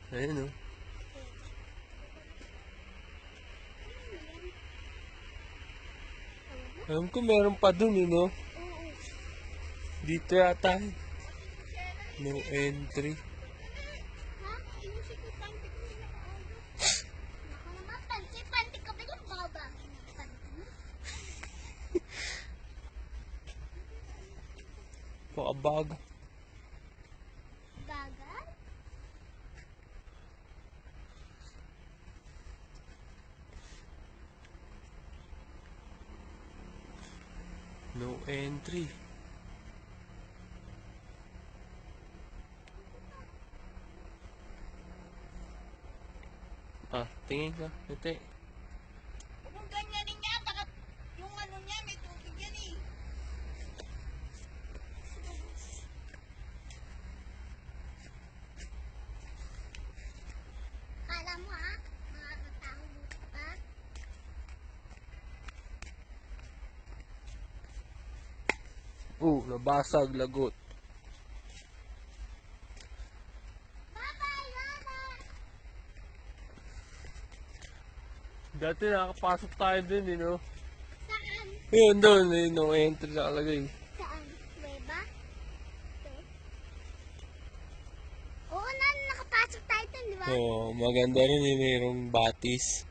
Ayun o. Alam ko meron pa dun no? Oo. Dito yata. No entry. Ha? Inusikot-pantik mo na kaagad. Naku naman, pantik-pantik ka ba yung baba? Pantik mo? Pakabaga. Bagal? No entry. Tingin ka. Ito eh. Huwag mong ganyanin niya, baka yung ano niya, may tubig yan eh. Kala mo ha, makakatao dito pa. Nabasag lagot. Bye-bye, Lola! Dati nakapasok tayo dun no? Saan? Ayun doon no entry nakalagay. Saan? Kuweba? Ito? Oo na, nakapasok tayo dun, di ba? Maganda rin mayroong batis.